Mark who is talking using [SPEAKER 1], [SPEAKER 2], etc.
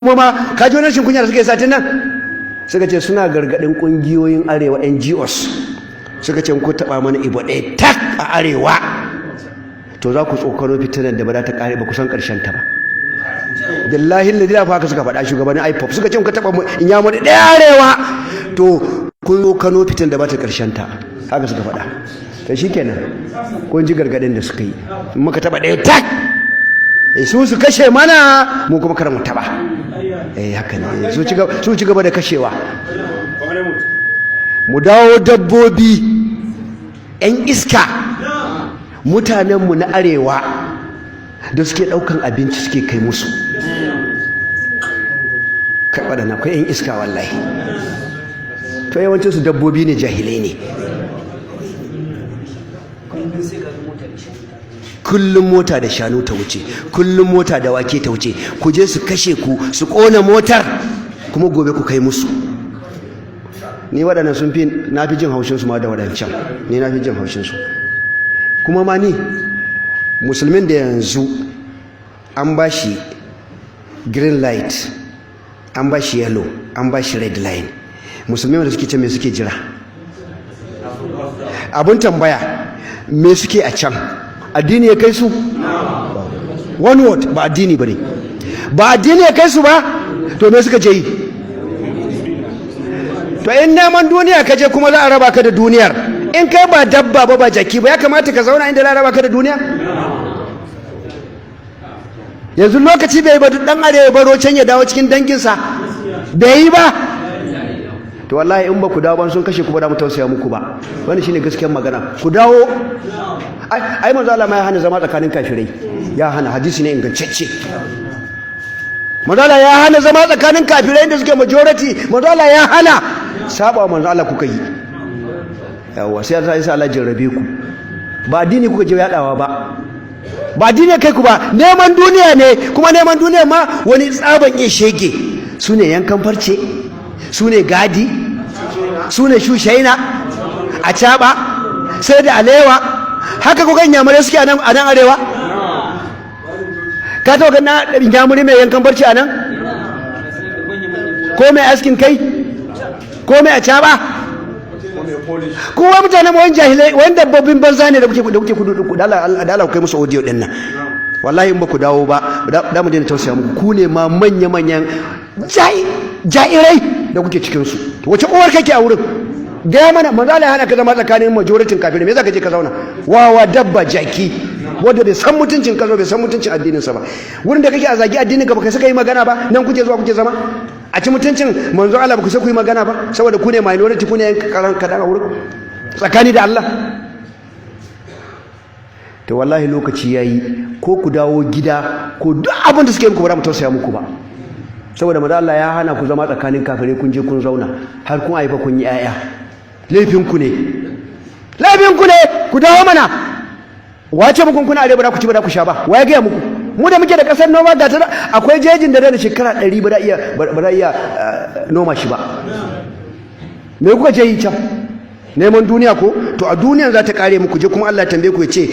[SPEAKER 1] kuma ka ji wani rashin kunya da suka yi satin nan suka ce suna gargadin kungiyoyin arewa NGOs suka ce ku taba mana ibo ɗaya tak a arewa to za ku tsokano fitinan da ba za ta kare ba kusan karshen ta ba billahi ladina fa haka suka faɗa shugabannin IPOP suka ce ku taba mu in ya mu ɗaya arewa to kun tsokano fitinan da ba ta karshen ta haka suka faɗa to shikenan kun ji gargadin da suka yi muka taba ɗaya tak su kashe mana mu kuma kar mu taba haka ne su ci gaba da kashewa mu dawo dabbobi yan iska mutanenmu na arewa da suke daukan abinci suke kai musu kaɓa na akwai yan iska wallahi to yawancinsu dabbobi ne jahilai ne kullum mota da shanu ta wuce kullum mota da wake ta wuce ku je su kashe ku su kona motar kuma gobe ku kai musu ni waɗannan sun fi na fi jin haushin su ma da waɗancan ni na fi jin haushin su kuma ma ni musulmin da yanzu an ba shi green light an ba shi yellow an ba shi red line musulmin da suke can me suke jira abun tambaya me suke a can addini ya kai su one word ba addini ba ne ba addini ya kai su ba to me suka je yi to in neman duniya ka je kuma za a raba ka da duniyar in kai ba dabba ba jaki ba ya kamata ka zauna inda za a raba ka da duniya yanzu lokaci bai ba duk dan arewa baro can ya dawo cikin danginsa bai yi ba to wallahi in ba ku dawo ban sun kashe ku ba da mu tausaya muku ba wannan shine gaskiyar magana ku dawo ai manzo Allah ma ya hana zama tsakanin kafirai ya hana hadisi ne ingantacce manzo Allah ya hana zama tsakanin kafirai da suke majority manzo Allah ya hana saba manzo Allah kuka yi yawa sai Allah jarrabe ku ba addini kuka je yadawa ba addini kai ku ba neman duniya ne kuma neman duniya ma wani tsaban ya shege sune yankan farce sune gadi sune shushaina a caba sai da alewa haka kuka nyamare suke a nan arewa ka taɓa ganin nyamuri mai yankan barci a nan ko mai askin kai ko mai a caba kowa mutane wani jahilai wani dabbobin banza ne da kuke kudu da Allah kai musu audio din nan wallahi in ba ku dawo ba da mu daina tausaya muku ku ne ma manya-manyan jairai da kuke cikinsu wace uwar kake a wurin gaya mana manzo Allah ya hana ka zama tsakanin majoritin kafirai me zaka je ka zauna wawa dabba jaki wanda bai san mutuncin ka bai san mutuncin addinin sa ba wurin da kake a zagi addinin ka baka saka yi magana ba nan kuke zuwa kuke zama a ci mutuncin manzo Allah baka saka yi magana ba saboda ku ne minority ku ne kadan a wurin tsakani da Allah to wallahi lokaci yayi ko ku dawo gida ko duk abin da suke muku ba za mu tausaya muku ba saboda manzo Allah ya hana ku zama tsakanin kafirai kun je kun zauna har kun haifa kun yi 'ya'ya laifinku ne ku dawo mana wace muku kuna arewa ba ku ci ba ku sha ba waye gaya muku mu da muke da kasar noma ga ta akwai jejin da shekara 100 ba da iya noma shi ba me kuka je yi can neman duniya ko to a duniyan za ta kare muku je kuma Allah ya tambaye ku ya ce